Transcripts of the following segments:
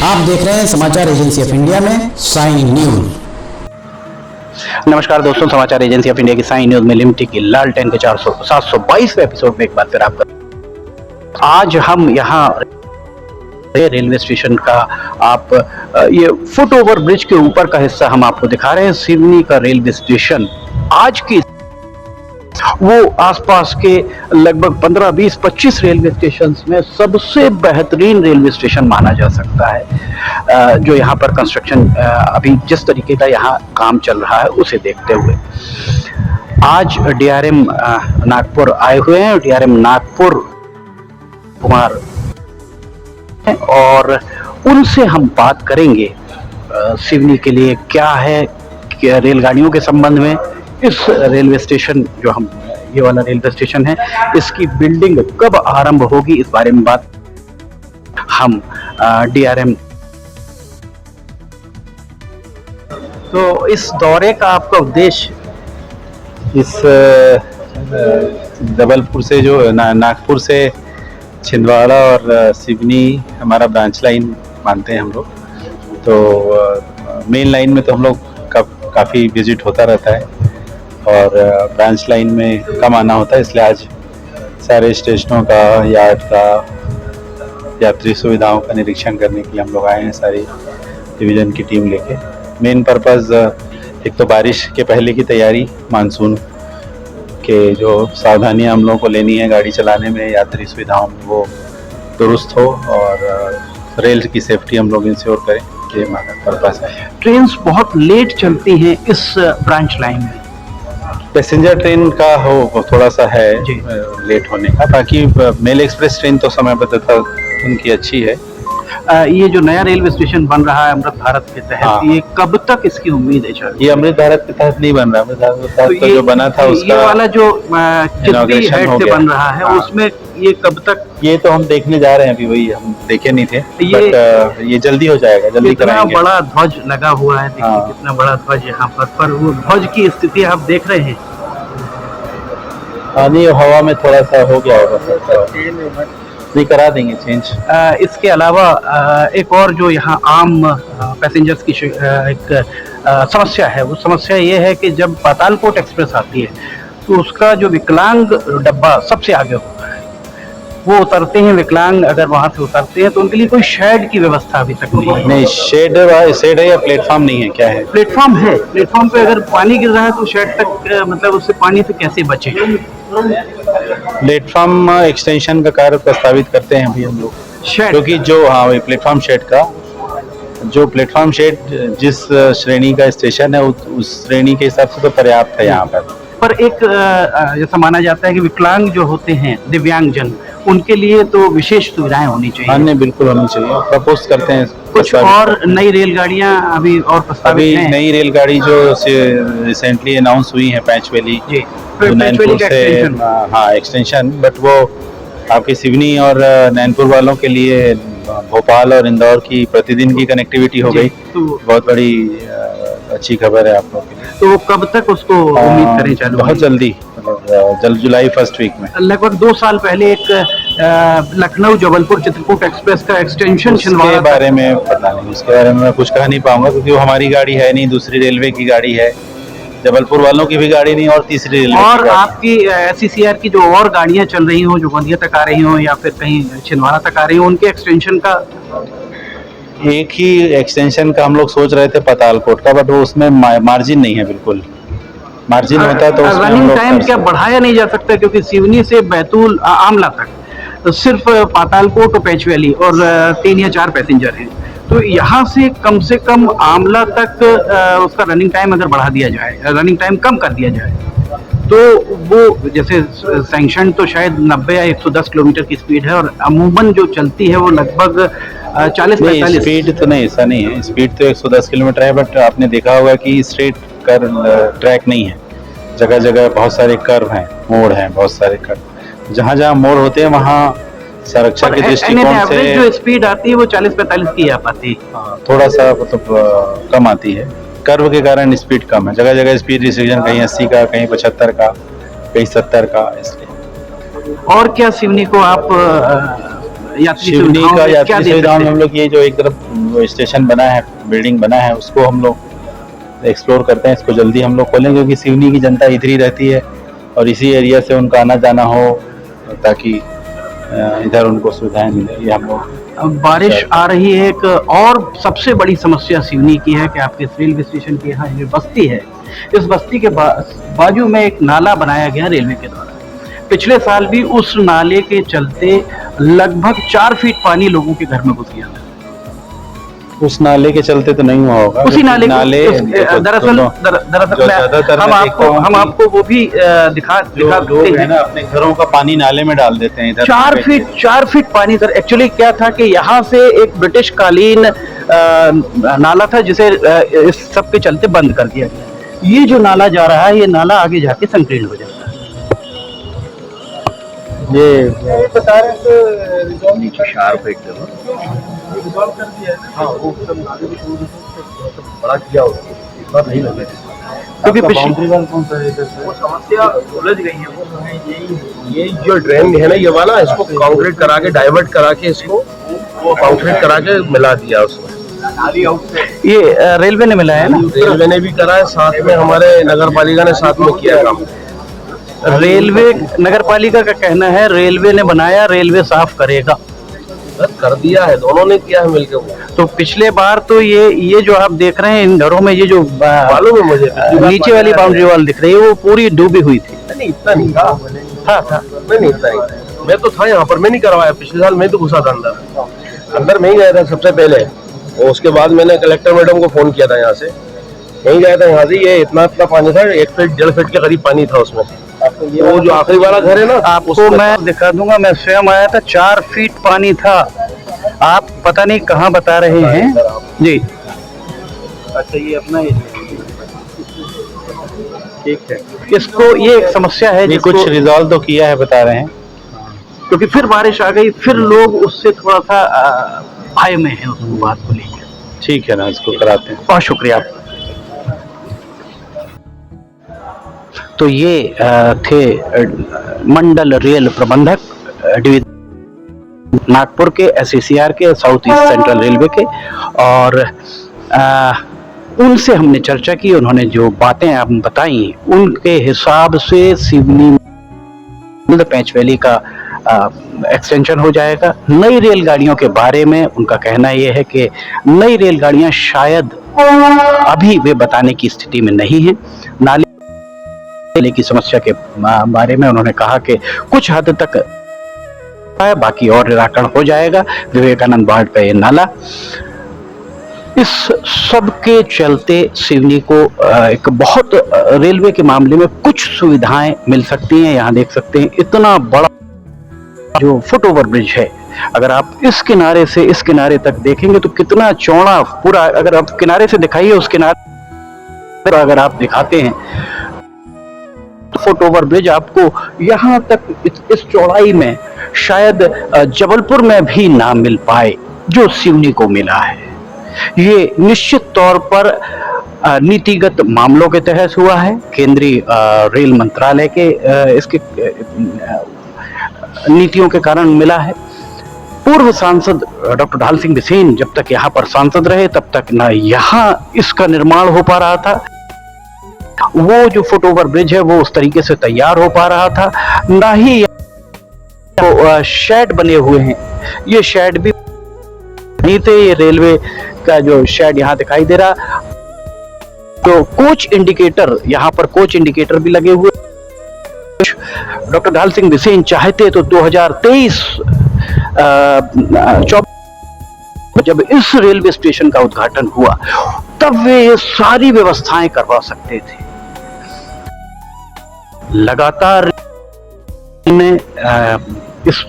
आप देख रहे हैं समाचार एजेंसी ऑफ इंडिया में साइन न्यूज। नमस्कार दोस्तों, समाचार एजेंसी ऑफ इंडिया की साइन न्यूज में लिमिटेड की लालटेन के 722वें एपिसोड में एक बार फिर आपका। आज हम यहाँ रेलवे स्टेशन का ये फुट ओवर ब्रिज के ऊपर का हिस्सा हम आपको दिखा रहे हैं। सिवनी का रेलवे स्टेशन आज की वो आसपास के लगभग 15, 20, 25 रेलवे स्टेशन में सबसे बेहतरीन रेलवे स्टेशन माना जा सकता है। जो यहाँ पर कंस्ट्रक्शन अभी जिस तरीके का यहाँ काम चल रहा है उसे देखते हुए आज डीआरएम नागपुर आए हुए हैं। डीआरएम नागपुर कुमार और उनसे हम बात करेंगे सिवनी के लिए क्या है, क्या रेलगाड़ियों के संबंध में। इस रेलवे स्टेशन जो हम ये वाला रेलवे स्टेशन है, इसकी बिल्डिंग कब आरंभ होगी, इस बारे में बात हम डीआरएम। तो इस दौरे का आपका उद्देश्य इस जबलपुर से जो नागपुर से छिंदवाड़ा और सिवनी हमारा ब्रांच लाइन मानते हैं हम लोग। तो मेन लाइन में तो हम लोग काफ़ी विजिट होता रहता है और ब्रांच लाइन में कम आना होता है, इसलिए आज सारे स्टेशनों का, यार्ड का, यात्री सुविधाओं का निरीक्षण करने के लिए हम लोग आए हैं सारी डिवीज़न की टीम लेके। मेन पर्पज़ एक तो बारिश के पहले की तैयारी, मानसून के जो सावधानियां हम लोगों को लेनी है गाड़ी चलाने में, यात्री सुविधाओं में वो दुरुस्त हो और रेल की सेफ्टी हम लोग इंश्योर करें, ये हमारा पर्पज़ है। ट्रेन्स बहुत लेट चलती हैं इस ब्रांच लाइन में। पैसेंजर ट्रेन का हो थोड़ा सा है लेट होने का, बाकी मेल एक्सप्रेस ट्रेन तो समयबद्धता उनकी अच्छी है। ये जो नया रेलवे स्टेशन बन रहा है अमृत भारत के तहत, ये कब तक इसकी उम्मीद है सर? ये अमृत भारत के तहत नहीं बन रहा, अमृत भारत के तहत तो जो बना था उसका ये वाला जो इनॉग्रेशन हेड से बन रहा है, उसमें ये कब तक? ये तो हम देखने जा रहे हैं, अभी वही हम देखे नहीं थे, बट ये जल्दी हो जाएगा, जल्दी कराएंगे। कितना बड़ा ध्वज लगा हुआ है, देखिए कितना बड़ा ध्वज यहाँ पर वो ध्वज की स्थिति आप देख रहे हैं। नहीं, हवा में थोड़ा सा हो गया होगा, नहीं करा देंगे चेंज। इसके अलावा एक और जो यहाँ आम पैसेंजर्स की एक समस्या है, वो समस्या ये है कि जब पातालकोट एक्सप्रेस आती है तो उसका जो विकलांग डब्बा सबसे आगे होता है, वो उतरते हैं विकलांग, अगर वहाँ से उतरते हैं तो उनके लिए कोई शेड की व्यवस्था अभी तक नहीं है। नहीं, शेड है या प्लेटफॉर्म नहीं है, क्या है? प्लेटफॉर्म है। प्लेटफॉर्म पे अगर पानी गिर रहा है तो शेड तक मतलब उससे पानी से कैसे बचे? प्लेटफॉर्म एक्सटेंशन का कार्य प्रस्तावित करते हैं अभी हम लोग, क्योंकि जो प्लेटफॉर्म शेड का जो प्लेटफॉर्म शेड जिस श्रेणी का स्टेशन है उस श्रेणी के हिसाब से तो पर्याप्त है यहाँ पर एक जैसा माना जाता है कि विकलांग जो होते हैं, दिव्यांग जन, उनके लिए तो विशेष सुविधाएं होनी चाहिए। हाँ, बिल्कुल होनी चाहिए, प्रपोज करते हैं। कुछ और नई रेलगाड़ियां अभी और प्रस्तावित हैं? नई रेलगाड़ी जो रिसेंटली अनाउंस हुई है, पैंच वैली नैनपुर से, हाँ एक्सटेंशन, बट वो आपके सिवनी और नैनपुर वालों के लिए भोपाल और इंदौर की प्रतिदिन की कनेक्टिविटी हो गई, तो बहुत बड़ी अच्छी खबर है आप लोगों के लिए। तो कब तक उसको उम्मीद करें चालू? बहुत जल्दी, जुलाई फर्स्ट वीक में। लगभग 2 साल पहले एक लखनऊ जबलपुर चित्रकूट एक्सप्रेस का एक्सटेंशन के बारे में पता नहीं, उसके बारे में मैं कुछ कह नहीं पाऊंगा, क्योंकि वो हमारी गाड़ी है नहीं, दूसरी रेलवे की गाड़ी है, जबलपुर वालों की भी गाड़ी नहीं और तीसरी रेलवे और आपकी SCCR की जो और गाड़ियां चल रही हो, जो गोंदिया तक आ रही हो या फिर कहीं छिंदवाड़ा तक आ रही हो, उनके एक्सटेंशन का एक ही एक्सटेंशन का हम लोग सोच रहे थे पातालकोट का, बट वो उसमें मार्जिन नहीं है, बिल्कुल मार्जिन होता तो रनिंग टाइम क्या बढ़ाया नहीं जा सकता? क्योंकि सिवनी से बैतूल आमला तक तो सिर्फ पातालकोट और पैंच वैली और 3 या 4 पैसेंजर हैं, तो यहाँ से कम आमला तक उसका रनिंग टाइम अगर बढ़ा दिया जाए, रनिंग टाइम कम कर दिया जाए, तो वो जैसे सैंक्शन तो शायद 90 या 110 किलोमीटर की स्पीड है और अमूमन जो चलती है वो लगभग 40-45। स्पीड तो नहीं, ऐसा नहीं है, स्पीड तो 110 किलोमीटर है, बट आपने देखा होगा कि स्ट्रेट ट्रैक नहीं है, जगह जगह बहुत सारे कर्व हैं, मोड़ हैं, बहुत सारे कर्व, जहाँ जहाँ मोड़ होते हैं वहाँ संरक्षण के दृष्टिकोण से जो स्पीड आती है वो 40-45 की आ पाती है, थोड़ा सा मतलब कम आती है। कर्व के कारण स्पीड कम है, जगह जगह स्पीड रिस्ट्रिक्शन कहीं 80 का, कहीं 75 का, कहीं 70 का, इसलिए। और क्या सिवनी को आप यात्री सिवनी सुविधाओं का में क्या यात्री दे सुविधाओं सकते में हैं? हम लोग ये जो एक तरफ वो स्टेशन बना है, बिल्डिंग बना है, उसको हम लोग एक्सप्लोर करते हैं। इसको जल्दी हम लोग खोलें क्योंकि सिवनी की जनता इधर ही रहती है और इसी एरिया से उनका आना जाना हो, ताकि इधर उनको सुविधाएं मिले। ये हम लोग अब बारिश आ रही है। एक और सबसे बड़ी समस्या सिवनी की है कि आपके रेलवे स्टेशन के यहाँ जो बस्ती है, इस बस्ती के बाजू में एक नाला बनाया गया रेलवे के द्वारा। पिछले साल भी उस नाले के चलते लगभग 4 फीट पानी लोगों के घर में घुस गया था। उस नाले के चलते तो नहीं हुआ होगा। उसी नाले दरअसल ज्यादातर हम आपको वो भी दिखाते लोग है हैं। ना, अपने घरों का पानी नाले में डाल देते हैं। इधर 4 फीट पानी सर। एक्चुअली क्या था कि यहाँ से एक ब्रिटिश कालीन नाला था जिसे इस सब के चलते बंद कर दिया गया। ये जो नाला जा रहा है, ये नाला आगे जाके संकीर्ण हो जाता है। ये बता रहे तो नीचे शार्प एकदम कर दिया है। हाँ, वो सब नाले को छोड़ देते बड़ा किया होगा, इस बार नहीं लगे क्योंकि बाउंड्री वाल कौन सा है? वो समस्या उलझ गई है। वो ये जो ड्रेन है ना, ये वाला, इसको कंक्रीट करा के डाइवर्ट करा के इसको वो कंक्रीट करा के मिला दिया उसमें। ये रेलवे ने मिलाया है ना? रेलवे ने भी करा है, साथ में हमारे नगर पालिका ने साथ में किया काम। रेलवे नगर पालिका का कहना है रेलवे ने बनाया, रेलवे साफ करेगा। कर दिया है, दोनों ने किया है मिलकर। वो तो पिछले बार तो ये जो आप देख रहे हैं इन घरों में, ये जो मालूम है मुझे, नीचे वाली बाउंड्री वाल दिख रही है, वो पूरी डूबी हुई थी। नहीं इतना नहीं था। था नहीं इतना नहीं। मैं तो था यहाँ पर, मैं नहीं करवाया। पिछले साल मैं तो घुसा था अंदर मैं ही गया था सबसे पहले। और उसके बाद मैंने कलेक्टर मैडम को फोन किया था यहाँ से, यहीं गया था। यहाँ से ये इतना पानी था, 1 फीट 1.5 फीट के करीब पानी था उसमें। वो जो आखिरी वाला घर है ना, आपको मैं दिखा दूंगा। मैं स्वयं आया था, 4 फीट पानी था। आप पता नहीं कहाँ बता रहे हैं जी। अच्छा, ये अपना ठीक है। इसको ये एक समस्या है, ये कुछ रिजॉल्व तो किया है बता रहे हैं, क्योंकि फिर बारिश आ गई, फिर लोग उससे थोड़ा सा भय में है उस बात को लेकर। ठीक है ना, इसको कराते हैं। बहुत शुक्रिया। तो ये थे मंडल रेल प्रबंधक डिवीजन नागपुर के, SECR के, साउथ ईस्ट सेंट्रल रेलवे के। और उनसे हमने चर्चा की। उन्होंने जो बातें हम बताई, उनके हिसाब से सिवनी पैंच वैली का एक्सटेंशन हो जाएगा। नई रेलगाड़ियों के बारे में उनका कहना यह है कि नई रेलगाड़ियां शायद अभी वे बताने की स्थिति में नहीं है। नाले की समस्या के बारे में उन्होंने कहा कि कुछ हद तक है, बाकी और निराकरण हो जाएगा। विवेकानंद वार्ड का ये नाला, इस सब के चलते सिवनी को एक बहुत रेलवे के मामले में कुछ सुविधाएं मिल सकती हैं। यहाँ देख सकते हैं इतना बड़ा जो फुट ओवर ब्रिज है। अगर आप इस किनारे से इस किनारे तक देखेंगे तो कितना चौड़ा पूरा, अगर आप किनारे से दिखाइए उस किनारे, अगर आप दिखाते हैं तो फुट ओवर ब्रिज आपको यहाँ तक इस चौड़ाई में शायद जबलपुर में भी ना मिल पाए जो सिवनी को मिला है। ये निश्चित तौर पर नीतिगत मामलों के तहत हुआ है। केंद्रीय रेल मंत्रालय के इसके नीतियों के कारण मिला है। पूर्व सांसद डॉक्टर ढाल सिंह बिसेन जब तक यहाँ पर सांसद रहे तब तक ना यहाँ इसका निर्माण हो पा रहा था, वो जो फुट ओवर ब्रिज है वो उस तरीके से तैयार हो पा रहा था, ना ही तो शेड बने हुए हैं। ये शेड भी नहीं थे। ये रेलवे का जो शेड यहाँ दिखाई दे रहा, तो कोच इंडिकेटर, यहाँ पर कोच इंडिकेटर भी लगे हुए। डॉक्टर ढाल सिंह बिसेन चाहते तो 2023 जब इस रेलवे स्टेशन का उद्घाटन हुआ तब वे ये सारी व्यवस्थाएं करवा सकते थे। लगातार ने इस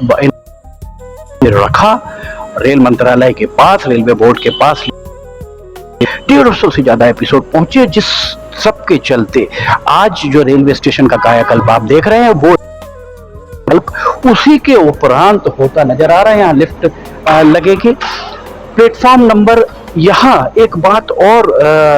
रखा, रेल मंत्रालय के पास, रेलवे बोर्ड के पास 150 से ज्यादा एपिसोड पहुंचे, जिस सब के चलते आज जो रेलवे स्टेशन का कायाकल्प आप देख रहे हैं वो उसी के उपरांत होता नजर आ रहा है। यहाँ लिफ्ट लगेगी। प्लेटफॉर्म नंबर यहाँ एक बात और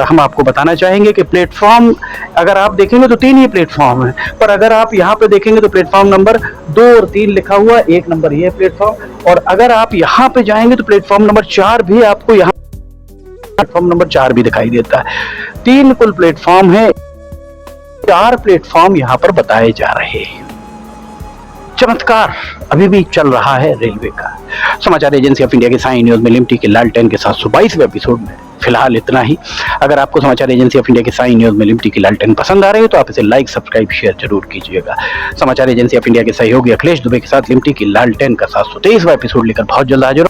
हम आपको बताना चाहेंगे कि प्लेटफॉर्म अगर आप देखेंगे तो 3 ही प्लेटफॉर्म है, पर अगर आप यहाँ पे देखेंगे तो प्लेटफॉर्म नंबर 2 और 3 लिखा हुआ है, 1 नंबर ये प्लेटफॉर्म, और अगर आप यहाँ पे जाएंगे तो प्लेटफॉर्म नंबर 4 भी आपको यहाँ प्लेटफॉर्म नंबर 4 भी दिखाई देता है। 3 कुल प्लेटफॉर्म है, 4 प्लेटफॉर्म यहाँ पर बताए जा रहे हैं। चमत्कार अभी भी चल रहा है रेलवे का। समाचार एजेंसी ऑफ इंडिया के साई न्यूज में लिमटी के लालटेन के 722वें एपिसोड में फिलहाल इतना ही। अगर आपको समाचार एजेंसी ऑफ इंडिया के साई न्यूज में लिमटी की लालटेन पसंद आ रही हो तो आप इसे लाइक, सब्सक्राइब, शेयर जरूर कीजिएगा। समाचार एजेंसी ऑफ इंडिया के सहयोगी अखिलेश दुबे के साथ लिमटी की लालटेन का 723वां एपिसोड लेकर बहुत जल्द हाजिर